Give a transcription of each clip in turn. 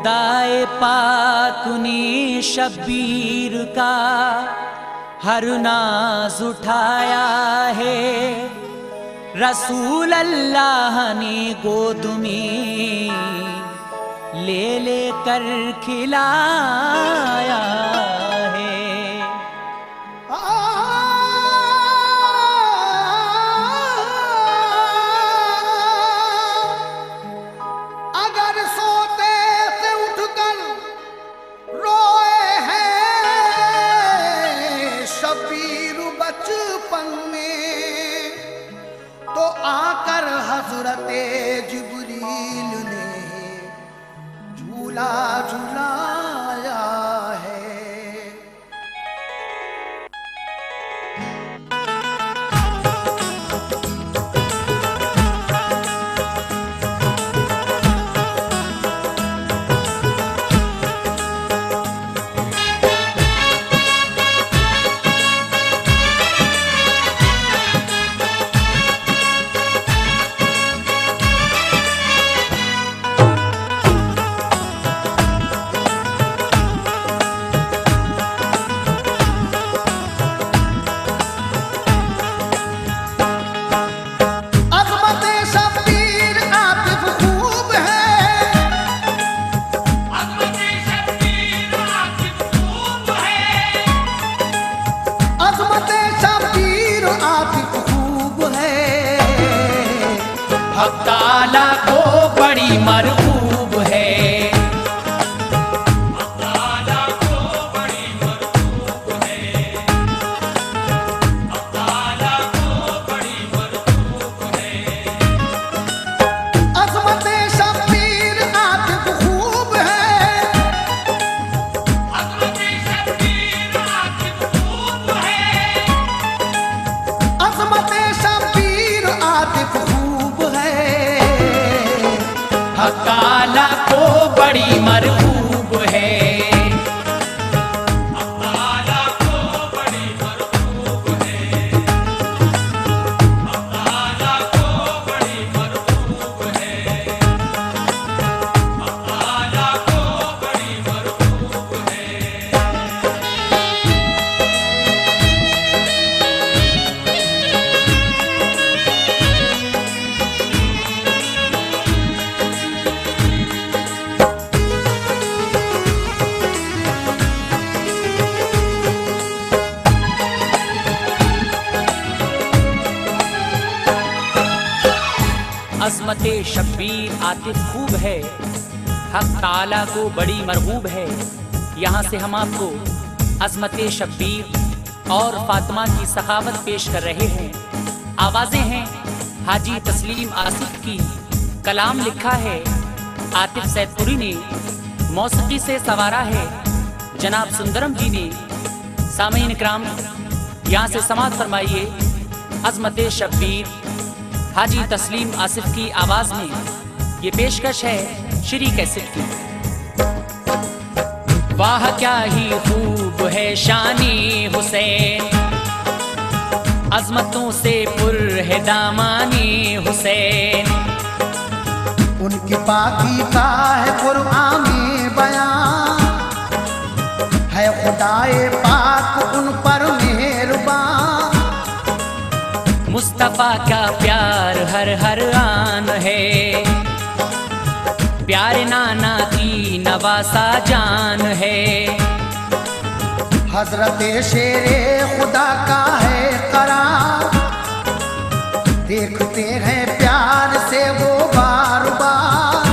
खुदाए पाक ने शब्बीर का हर नाज उठाया है। रसूल अल्लाह ने गोद में ले लेकर खिलाया है। अगर सोते से उठकर रोए हैं शबीर बचपन में, तो आकर हजरते जिब्रील ने झूला झुलाया है। हक ताला को बड़ी मरहूब है। हक ताला को बड़ी मरहूब है। हक ताला को बड़ी मरहूब है। अज़मते शब्बीर आतिफ खूब है। अज़मते शब्बीर आतिफ खूब है। अज़मते शब्बीर आतिफ हक ताला को बड़ी मरहूब है। हक ताला को बड़ी मरहूब है। हक ताला को बड़ी मरहूब है। हक ताला को बड़ी मरहूब है। अज़मते शब्बीर आतिफ खूब है। हक ताला को बड़ी मरगूब है। यहाँ से हम आपको अज़मते शब्बीर और फातिमा की सखावत पेश कर रहे हैं। आवाज़ें हैं हाजी तस्लीम आसिफ की, कलाम लिखा है आतिफ सैदपुरी ने, मौसीकी से सवारा है जनाब सुंदरम जी ने। सामीन इकराम, यहाँ से समाअत फरमाइए अज़मते शब्बीर हाजी तस्लीम आसिफ की आवाज में। ये पेशकश है श्री कैसेट की। वाह क्या ही खूब है शानी हुसैन, अजमतों से पुर है दामानी हुसैन। उनकी पाकी का है कुरान में बयान, है खुदाए पाक उन पर मेहरबान। मुस्तफा का प्यार हर हर आन है, प्यारे नाना की नवासा जान है। हजरत शेरे खुदा का है करार, देखते हैं प्यार से वो बार बार।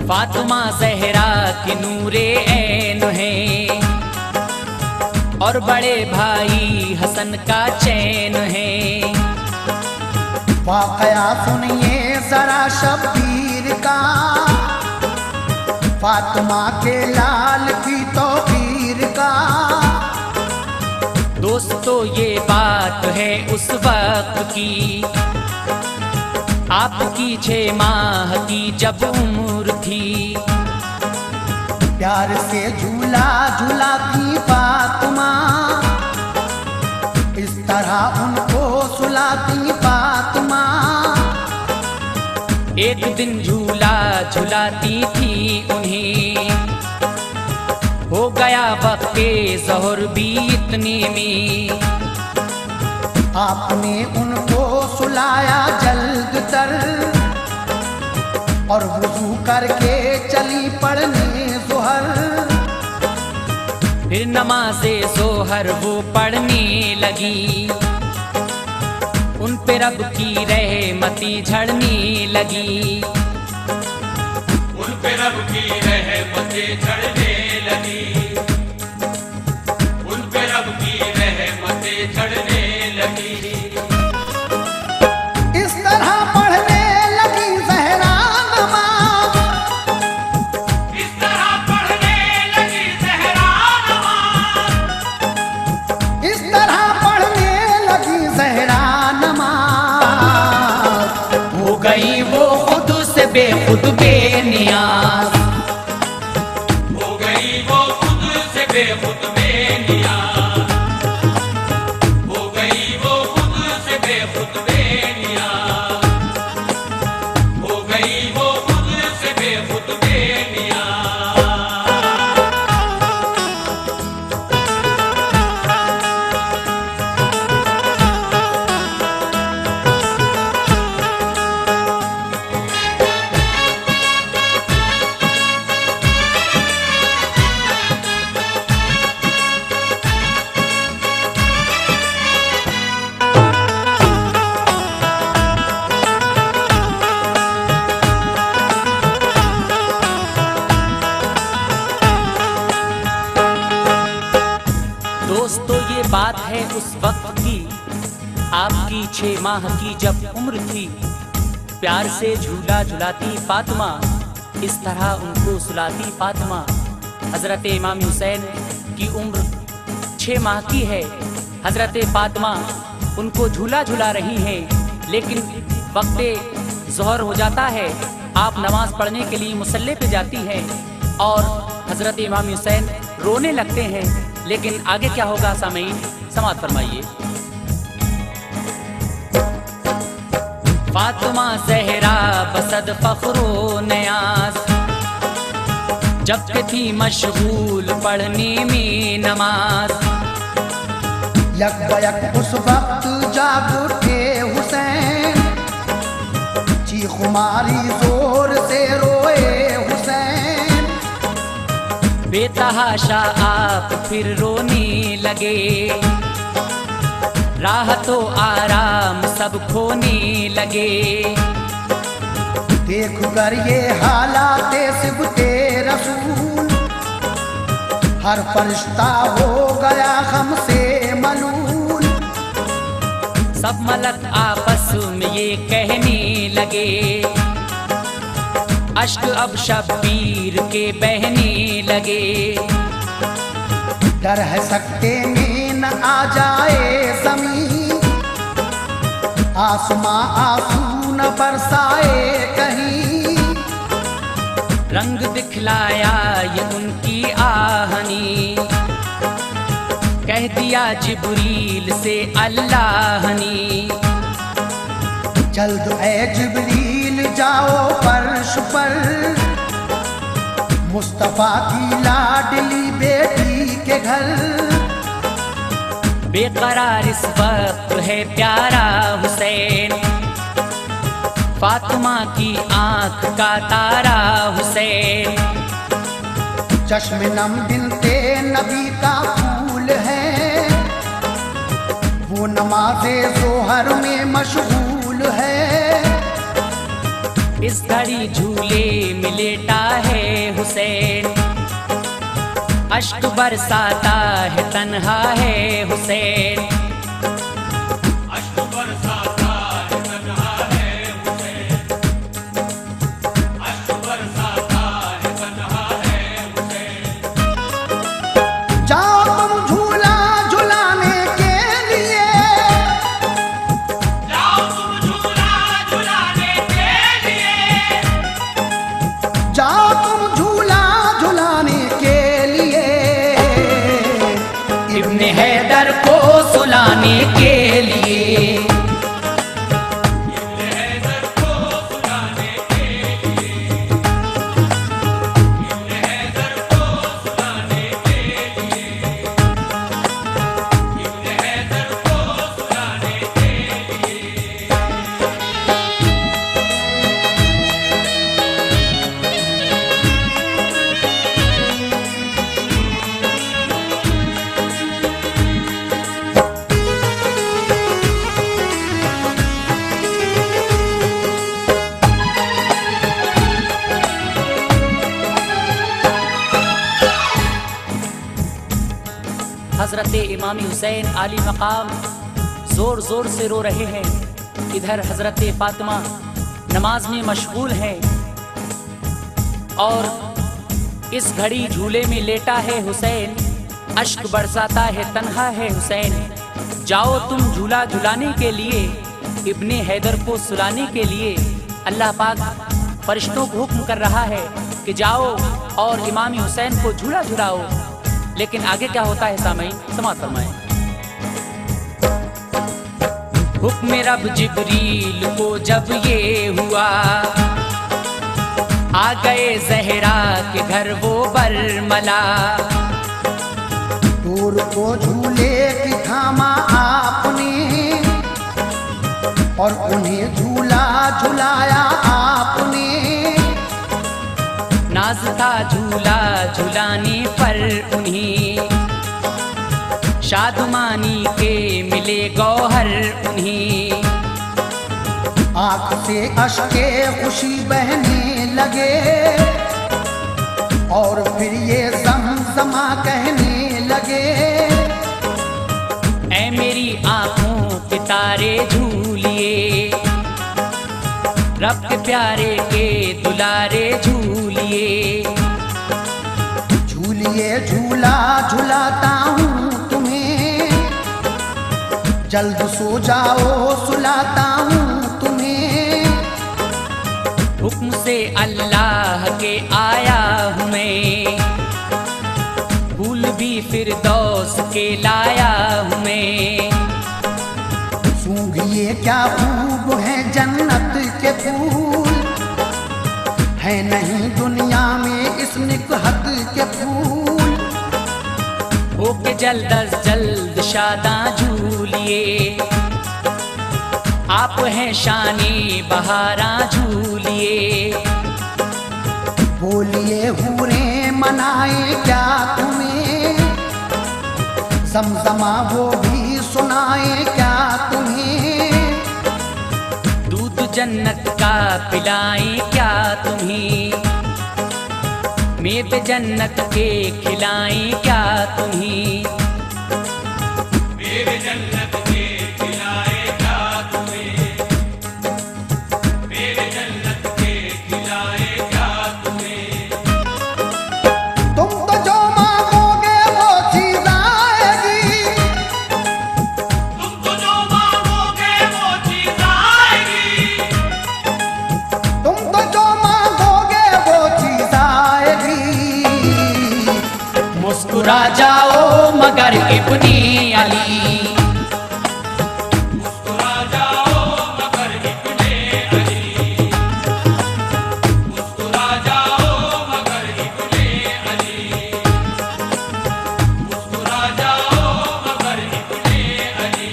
फातिमा ज़हरा की नूरे ऐन है, और बड़े भाई हसन का चैन है। वाकया सुनिए जरा शब्बीर का, फातिमा के लाल की तौकीर का। दोस्तों ये बात है उस वक्त की, आपकी 6 माह की जब उम्र थी। प्यार से झूला झूलाती फातिमा, इस तरह उनको सुलाती फातिमा। एक दिन झूला झुलाती थी हो गया वक्ते ज़ोहर भी इतने में, आपने उनको सुलाया जल्द तर और वुज़ू करके चली पढ़ने ज़ोहर। फिर नमाज़े ज़ोहर वो पढ़ने लगी, उन पे रब की रहमती झड़ने लगी, उन पे रब की रहमतें झड़ने लगी, उन पे रब की रहमतें झड़ने लगी। इस तरह पढ़ने लगी ज़हरा नमाज़, इस तरह पढ़ने लगी ज़हरा नमाज़, इस तरह पढ़ने लगी ज़हरा नमाज़। हो गई वो खुद से बेखुद बेनियाज, हो गई वो खुद से बेखुद बेनियाज, हो गई वो खुद से बेखुद बेनियाज, हो गई वो खुद से बेखुद बेनियाज। दोस्तों ये बात है उस वक्त की, आपकी 6 माह की जब उम्र थी। प्यार से झूला झुलाती फातिमा, इस तरह उनको सुलाती फातिमा। हजरत इमाम हुसैन की उम्र 6 माह की है, हजरत फातिमा उनको झूला झुला रही हैं, लेकिन वक्ते ज़ोहर हो जाता है, आप नमाज पढ़ने के लिए मुसल्ले पे जाती हैं और हजरत इमाम हुसैन रोने लगते हैं। लेकिन आगे क्या होगा सामीन, समाअत फरमाइए। फातिमा ज़हरा बसद फ़ख्रो नयाज, जब के थी मशगूल पढ़ने में नमाज। यकबयक उस वक्त जाग उठे हुसैन, चीख मारी जोर से रोए हुसैन। बेतहाशा आप फिर रोने लगे, राहतो आराम सब खोने लगे। देख कर ये हालात सिबते रसूल, हर फरिश्ता हो गया गम से मलूल। सब मलक आपस में ये कहने लगे, अश्क अब शब्बीर के बहने लगे। डर है सकते में न आ जाए ज़मीं, आसमां आंसू न बरसाए कहीं। रंग दिखलाया ये उनकी आहनी, कह दिया जिब्रील से अल्लाह ने। जल्द ए जिब्रील जाओ फर्श पर, मुस्तफा की लाडली बेटी के घर। बेकरार इस वक्त है प्यारा हुसैन, फातिमा की आंख का तारा हुसैन। चश्म नम बिनते नबी का फूल है, वो नमाज़े ज़ोहर में मशगूल है। इस घड़ी झूले में लेटा है हुसैन, अश्क बरसाता है तन्हा है हुसैन। अश्क बरसाता है तन्हा है हुसैन, अश्क बरसाता है तन्हा है हुसैन। जाओ तुम झूला झुलाने के लिए, जाओ तुम झूला झुलाने के लिए, जाओ तुम झूला झुलाने के लिए। इब्ने हैदर को सुलाने के लिए, इब्ने हैदर को सुलाने के लिए, इब्ने हैदर को सुलाने के हज़रत इमाम हुसैन आली मकाम ज़ोर ज़ोर से रो रहे हैं। इधर हज़रत फातिमा नमाज में मशगूल हैं और इस घड़ी झूले में लेटा है हुसैन, अश्क बरसाता है, तन्हा है हुसैन। जाओ तुम झूला झुलाने के लिए, इब्ने हैदर को सुलाने के लिए। अल्लाह पाक फरिश्तों को हुक्म कर रहा है कि जाओ और इमाम हुसैन को झूला झुलाओ। लेकिन आगे क्या होता है सामईन, समाअत फरमाएं। हुक्म रब जिब्रील को जब ये हुआ, आ गए ज़हरा के घर वो बरमला। दूर को झूले की थामा आपने और उन्हें झूला झुलाया आपने। नाज था झूला झुलाने पर उन्हें, शादमानी के मिले गौहर उन्हें। आँख से अश्के खुशी बहने लगे और फिर ये समसमा कहने लगे। ऐ मेरी आँखों के तारे झूलिए, रब के प्यारे के दुलारे झूलिए। झूलिए झूला झुलाता हूँ तुम्हें, जल्द सो जाओ सुलाता हूँ तुम्हें। हुक्म से अल्लाह के आया हूँ मैं, फूल भी फिरदौस के लाया हूँ मैं। सूंघिए क्या खूब है जन्नत के फूल, है नहीं दुनिया में इस निकहत के फूल। होके जल्द अज जल्द शादा झूलिए, आप हैं शानी बहारा झूलिए। बोलिए हूरें मनाए क्या तुम्हें, समसमा वो भी सुनाए क्या तुम्हें। दूध जन्नत का पिलाएं क्या तुम्हें, मेवे जन्नत के खिलाएं क्या तुम्हें। मेरे जन्नत के खिलाए क्या तुम्हें, मेरे जन्नत के खिलाए क्या तुम्हें। तुम तो जो मांगोगे वो चीज आएगी, तुमको जो मांगोगे वो चीज आएगी। तुम तो जो मांगोगे वो चीज आएगी। मुस्कुरा जाओ मगर इब्ने अली, मुस्कुरा जाओ मगर इब्ने अली, मुस्कुरा जाओ मगर इब्ने अली, मुस्कुरा जाओ मगर इब्ने अली।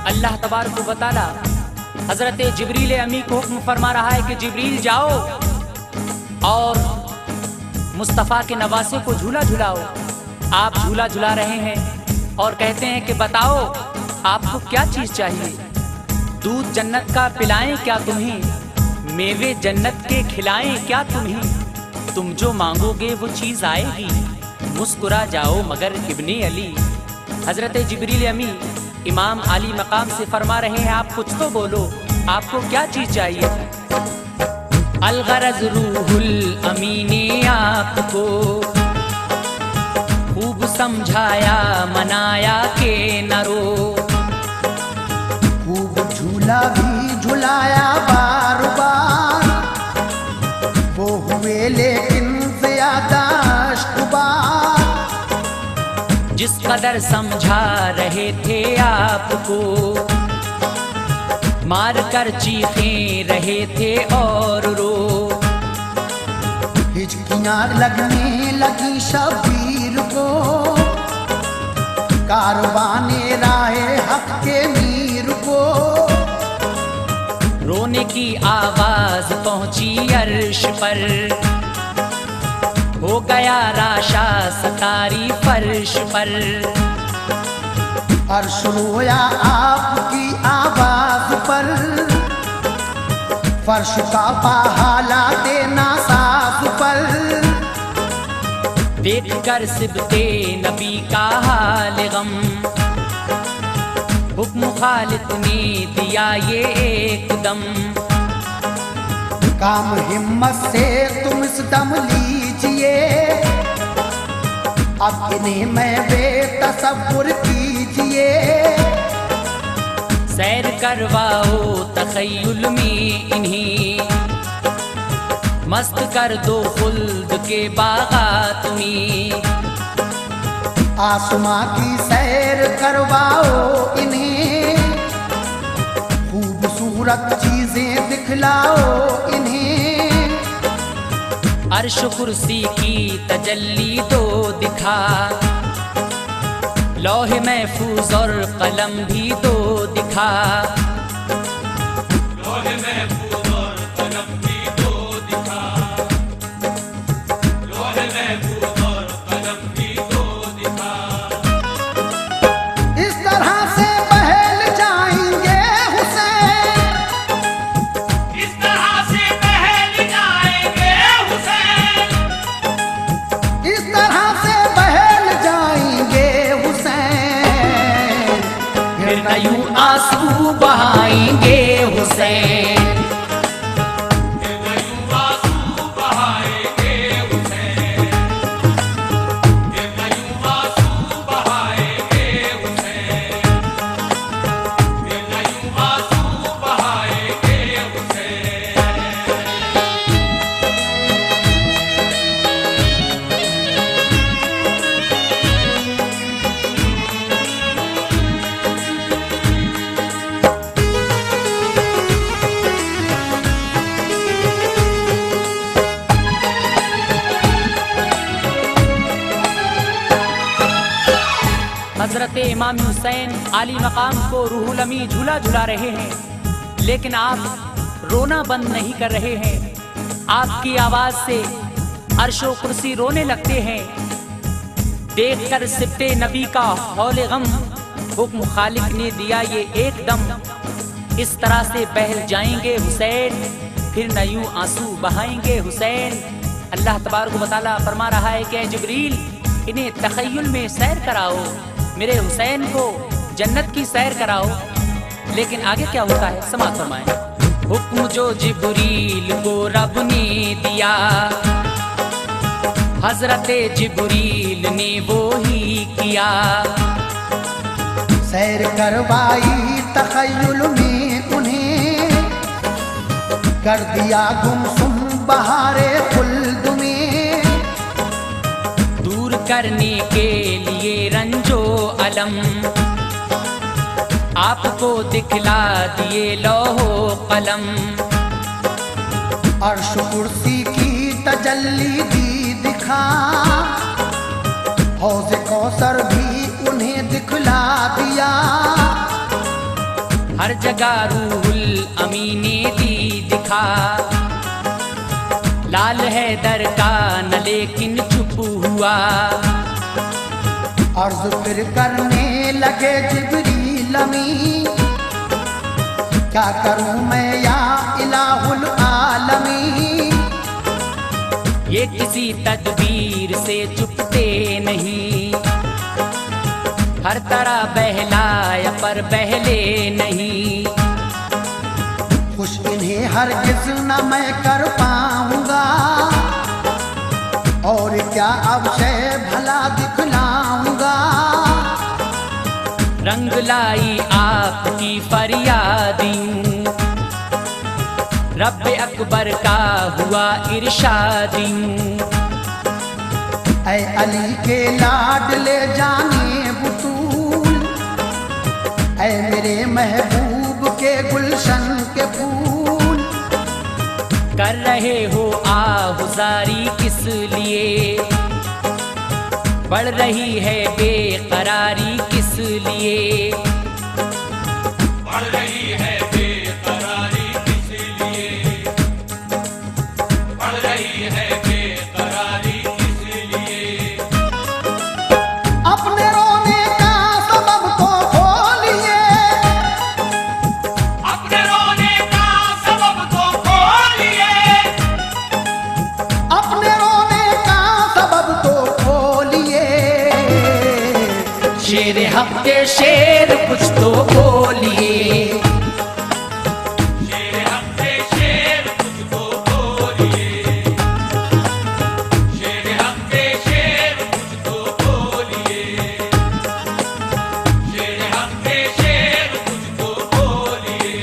अल्लाह तबारक व तआला हजरत जिब्रील अमी को हुक्म फरमा रहा है कि जिब्रील जाओ और मुस्तफ़ा के नवासे को झूला झुलाओ। आप झूला झुला रहे हैं और कहते हैं कि बताओ आपको क्या चीज चाहिए। दूध जन्नत का पिलाएं क्या तुम्हें, मेवे जन्नत के खिलाएं क्या तुम्हें। तुम जो मांगोगे वो चीज आएगी, मुस्कुरा जाओ मगर इब्ने अली। हजरत जिब्रील अमी इमाम आली मकाम से फरमा रहे हैं आप कुछ तो बोलो, आपको क्या चीज चाहिए। अलगरज रूहुल अमी ने आपको खूब समझाया मनाया के न रो। खूब झूला भी झुलाया बार बार, वो हुए लेकिन ज्यादा अश्कबार। जिस कदर समझा रहे थे आपको, मार कर चीखे रहे थे और रो। हिचकियां लगने लगी शबीर को, कारवाने राहे हक के मीर को। रोने की आवाज पहुंची अर्श पर, हो गया राशा सतारी फर्श पर। अर्श रोया आपकी आवाज पर, फर्श का पहाला देना साफ पर। देख कर सिबते नबी का हाल गम, हुक्म खालिक ने दिया ये एकदम। काम हिम्मत से तुम इस दम लीजिए, अब इन्हें मैं बेतसब्बुर कीजिए। सैर करवाओ तखय्युल में इन्हीं, मस्त कर दो खुल्द के बागात में। आसमां की सैर करवाओ इन्हें, खूबसूरत चीजें दिखलाओ इन्हें। अर्श कुर्सी की तजल्ली दो दिखा, लौह महफूज और कलम भी दो दिखा। लौह महफूज और कलम भी दो दिखा, लौह महफूज और कलम भी दो दिखा। इस तरह से बहल जाएंगे हुसैन, इस तरह से बहल जाएंगे हुसैन, इस तरह से बहल जाएंगे हुसैन। फिर न यूं आंसू बहाएंगे हुसैन। हजरत इमाम हुसैन आली मकाम को रूहुल अमी झूला झुला रहे हैं, लेकिन आप रोना बंद नहीं कर रहे हैं। आपकी आवाज से अर्शो कुर्सी रोने लगते हैं। देखकर सिबते नबी का हौले गम, हुक्म खालिक ने दिया ये एकदम। इस तरह से बहल जाएंगे हुसैन, फिर न यूं आंसू बहाएंगे हुसैन। अल्लाह तबारक व तआला फरमा रहा है कि जिब्रील इन्हें तखय्युल में सैर कराओ, मेरे हुसैन को जन्नत की सैर कराओ। लेकिन आगे क्या होता है समाअत फरमाएं। हुक्म जो जिब्रील को रब ने दिया, हजरत जिब्रील ने वो ही किया। सैर करवाई तखय्युल में उन्हें, कर दिया गुमसुम बहारे खुल्द में। दूर करने के लिए रंजो अलम, आपको दिखला दिए लौहो कलम। अर्श कुर्सी की तजल्ली दी दिखा, हौज कौसर भी उन्हें दिखला दिया। हर जगह रूहुल अमी ने दी दिखा, लाल है दर का न लेकिन चुप हुआ। अर्ज फिर करने लगे जिब्रील अमी, क्या करूं मैं या इलाहुल आलमी। ये किसी तदबीर से चुपते नहीं, हर तरह बहलाया पर बहले नहीं। खुश इन्हें हरगिज न मैं कर पाऊंगा, और क्या अब से भला दिखलाऊंगा। रंग लाई आपकी फरियादियों, रब अकबर का हुआ इरशादियों। ऐ अली के लाडले जाने बुतूल, ऐ मेरे महबूब के गुलशन के फूल। कर रहे हो आहुजारी किस लिए, बढ़ रही है बेकरारी किस लिए, बढ़ रही है बेकरारी किस लिए, बढ़ रही है बेकरारी किस लिए। अपने रोने का सबब तो खोलिए, अपने रोने का सबब तो खोलिए, अपने रोने का सबब तो खोलिए। शेर हक के शेर कुछ तो बोलिए, शेर हमसे शेर कुछ तो बोलिए, शेर हमसे शेर कुछ तो बोलिए, शेर हमसे शेर कुछ तो बोलिए।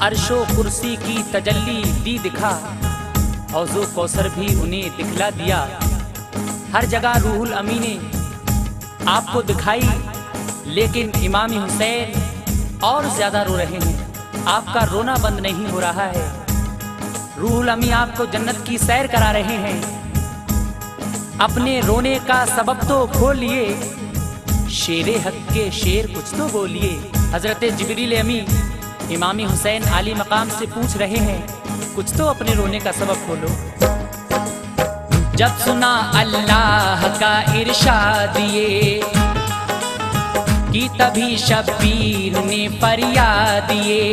अर्शो कुर्सी की तजल्ली दी दिखा, हौजो कौसर भी उन्हें दिखला दिया। हर जगह रूहुल अमी ने आपको दिखाई, लेकिन इमाम हुसैन और ज्यादा रो रहे हैं। आपका रोना बंद नहीं हो रहा है। रूहुल अमी आपको जन्नत की सैर करा रहे हैं। अपने रोने का सबब तो खोलिए, शेरे हक के शेर कुछ तो बोलिए। हजरत जिब्रील अमी इमामी हुसैन आली मकाम से पूछ रहे हैं, कुछ तो अपने रोने का सबब खोलो। जब सुना अल्लाह का इरशाद ये, कि तभी शब्बीर ने फरियाद ये,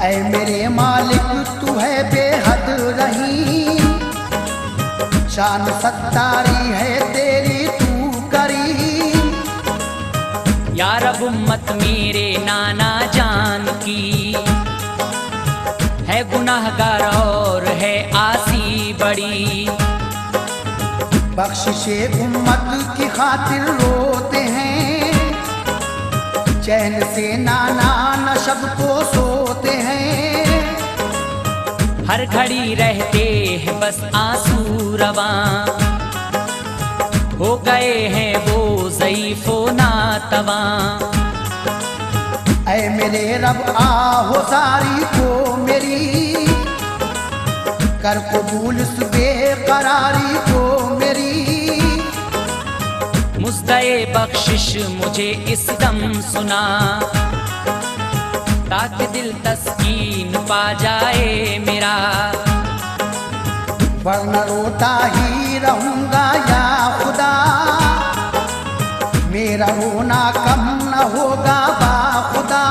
ऐ मेरे मालिक तू है बेहद रहीम, शान सत्तारी है तेरी तू करीम। या रब उम्मत मेरे नाना जान की, है गुनाहगार और है आसी बड़ी। बख्शिशे उम्मत की खातिर रोते हैं, चैन से नाना नशब को सोते हैं। हर घड़ी रहते हैं बस आंसू रवां, हो गए हैं वो ज़ईफ़ो नातवां। ऐ मेरे रब आहुजारी को मेरी, कर कबूल इस बेकरारी को मेरी। मुज़्दए बख्शिश मुझे इस दम सुना, ताकि दिल तस्कीन पा जाए मेरा। वरना रोता ही रहूंगा या खुदा, मेरा रोना कम न होगा बाखुदा।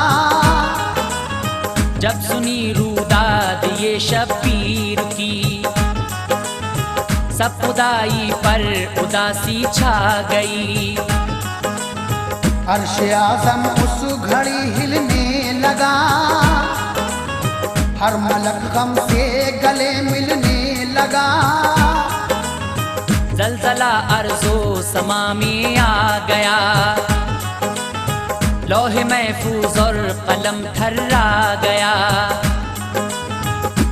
जब सुनी रूदाद ये शब्बीर की, सब खुदाई पर उदासी छा गई। अर्श आज़म उस घड़ी हिलने लगा, हर मलक गम से गले मिलने लगा। ज़लज़ला अर्ज़ो समा में आ गया, लौहे महफूज और कलम थर्रा गया।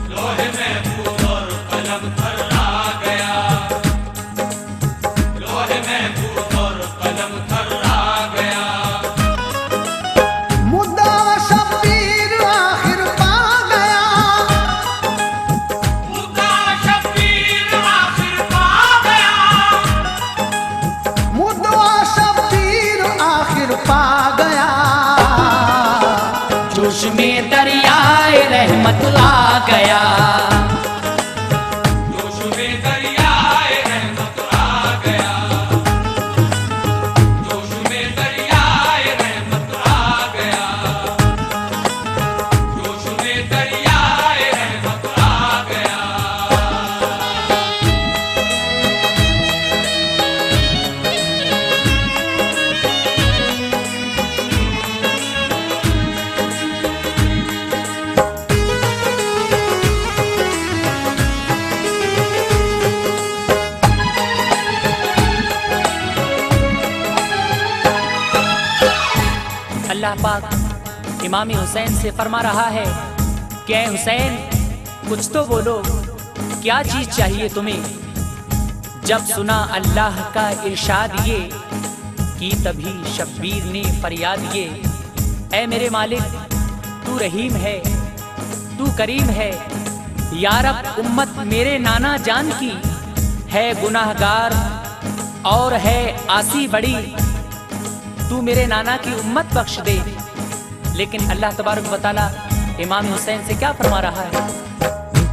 लोहे महफूज और कलम थर्रा गया, लोहे महफूज और कलम थर्रा गया। मुद्दा शब्बीर आखिर पा गया, मुद्दा शब्बीर आखिर पा गया, मुद्दा शब्बीर आखिर पा गया। जोश में दरियाए रहमत आ गया, जोश में दरियाए रहमत आ गया, जोश में दरियाए रहमत आ गया, जोश में दरियाए रहमत आ गया। पाक इमाम हुसैन से फरमा रहा है कि ऐ हुसैन, कुछ तो बोलो, क्या चीज चाहिए तुम्हें। जब सुना अल्लाह का इरशाद ये की, तभी शब्बीर ने फरियाद ये, ऐ मेरे मालिक, तू रहीम है, तू करीम है। या रब, उम्मत मेरे नाना जान की है गुनाहगार और है आसी बड़ी, तू मेरे नाना की उम्मत बख्श दे। लेकिन अल्लाह तबारक व तआला इमाम हुसैन से क्या फरमा रहा है।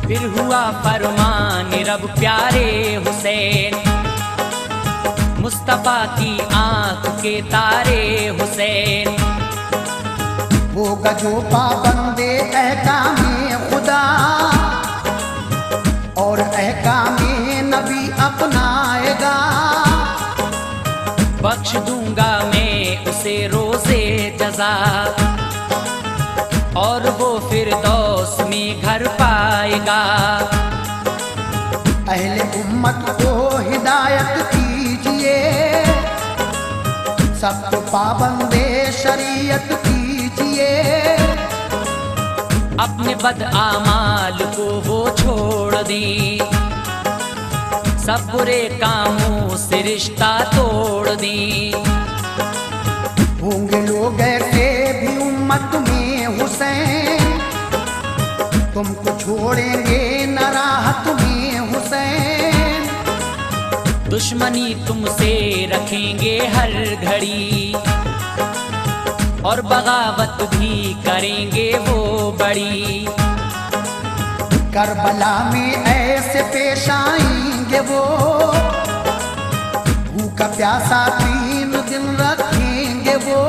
फिर हुआ फरमान रब प्यारे हुसैन, मुस्तफा की आंख के तारे हुसैन। होगा जो पाबंदे अहकामे खुदा और अहकामे नबी अपनाएगा, बख्श दूंगा मैं उसे रोज़े जज़ा, और वो फिरदौस में घर पाएगा। अहले उम्मत को हिदायत कीजिए, सबको पाबंदे शरीयत कीजिए। अपने बद आमाल को वो छोड़ दी, सब बुरे कामों से रिश्ता तोड़ दी। होंगे लोग ऐसे भी उम्मत में हुसैन, तुमको छोड़ेंगे न राहत में हुसैन। दुश्मनी तुमसे रखेंगे हर घड़ी, और बगावत भी करेंगे वो बड़ी। करबला में ऐसे पेश आएंगे वो, भूखा प्यासा 3 दिन रखेंगे वो।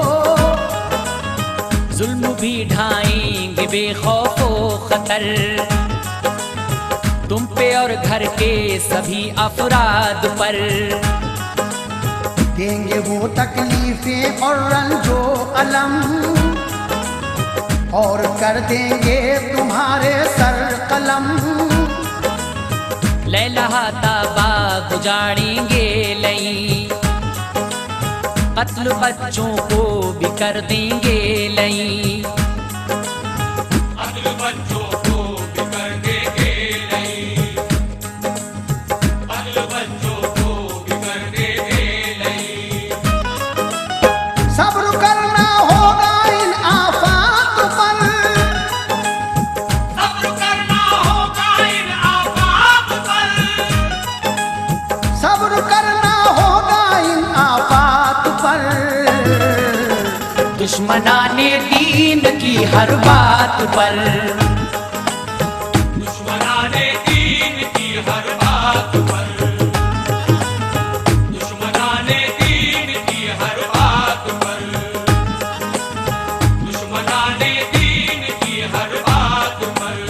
जुल्म भी ढाएंगे बेखौफो खतर, तुम पे और घर के सभी अफराद पर। देंगे वो तकलीफें और रंजो अलम, और कर देंगे तुम्हारे सर कलम। लैला ताबा गुजारेंगे लई, कत्ल बच्चों को भी कर देंगे लई। अदल बच्चों को भी कर देंगे लई, अदल बच्चों को भी कर देंगे लई। सब्र करना होगा इन आफात पर, सब्र करना होगा इन आफात पर, सब्र करना होगा इन आफात पर। दुश्मनाने दीन की हर बात पर, दुश्मनाने दीन की हर बात पर, दुश्मनाने दीन की हर बात पर, दुश्मनाने दीन की हर बात पर।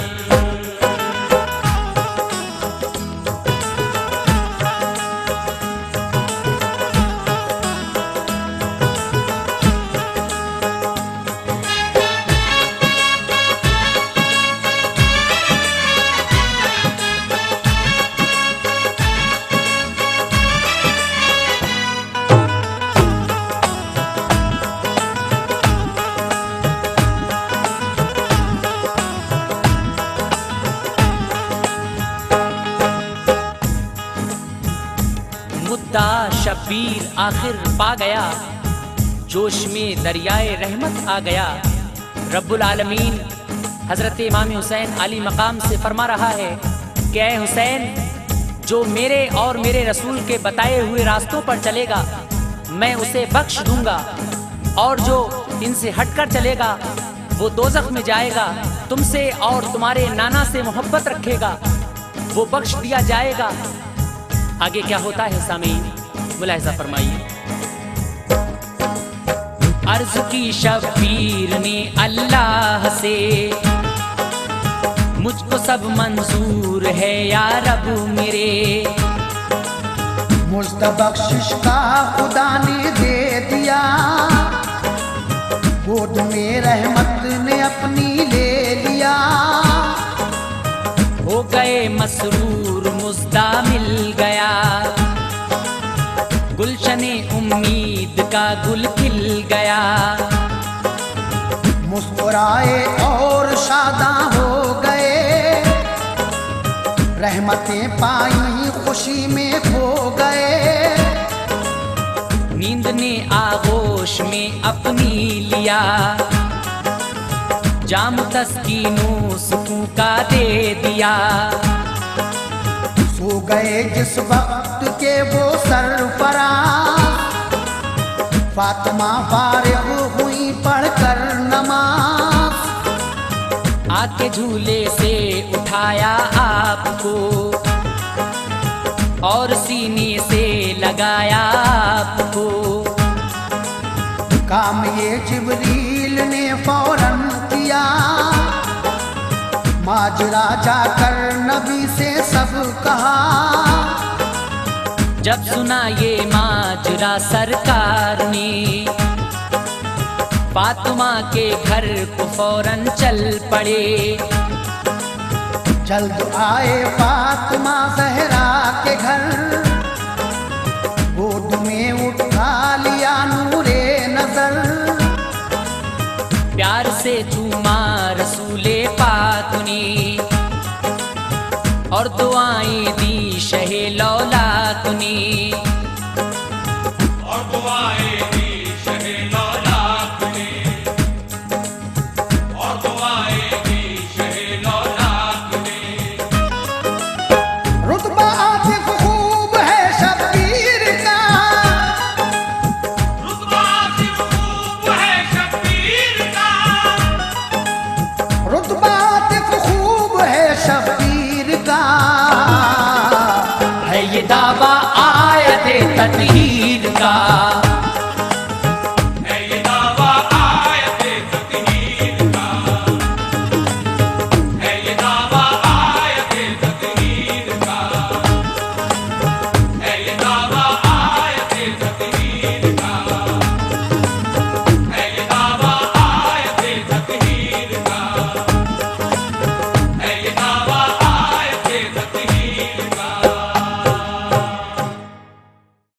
मुद्दा शब्बीर आखिर पा गया, जोश में दरियाए रहमत आ गया। रब्बुल आलमीन हजरत इमाम हुसैन अली मकाम से फरमा रहा है कि ऐ हुसैन, जो मेरे और मेरे रसूल के बताए हुए रास्तों पर चलेगा मैं उसे बख्श दूंगा, और जो इनसे हटकर चलेगा वो दोज़ख में जाएगा। तुमसे और तुम्हारे नाना से मोहब्बत रखेगा वो बख्श दिया जाएगा। आगे क्या होता है सामीन, मुलाहिज़ा फरमाइए। अर्ज की शब्बीर ने अल्लाह से, मुझको सब मंजूर है या रब मेरे। मुझको बख्शिश का खुदा ने दे दिया, गोद में रहमत ने अपनी ले लिया। हो गए मसरूर मुज़्दा मिल गया, गुलशने उम्मीद का गुल खिल गया। घबराए और शादा हो गए, रहमतें पाई खुशी में खो गए। नींद ने आगोश में अपनी लिया, जाम तस्कीनो सुकून का दे दिया। सो गए जिस वक्त के वो सरफराज, फातिमा फारिग हुई पढ़कर नमाज। आके झूले से उठाया आपको और सीने से लगाया आपको। काम ये जिब्रील ने फौरन किया, माजरा जाकर नबी से सब कहा। जब सुना ये माजरा सरकार ने, फातिमा के घर को फौरन चल पड़े। जल्द आए फातिमा ज़हरा के घर, गोद में उठा लिया नूरे नजर। प्यार से चूमा रसूले पाक ने और दुआएं दी शहे लौलाक ने। और दुआएं दी शहे लौलाक ने, और दुआएं दी शहे लौलाक ने। रुतबा आतिफ खूब है शब्बीर का, रुतबा आतिफ खूब है शब्बीर का। रुतबा आतिफ खूब है शब्बीर का। है ये दावा आयत तत्हीर का।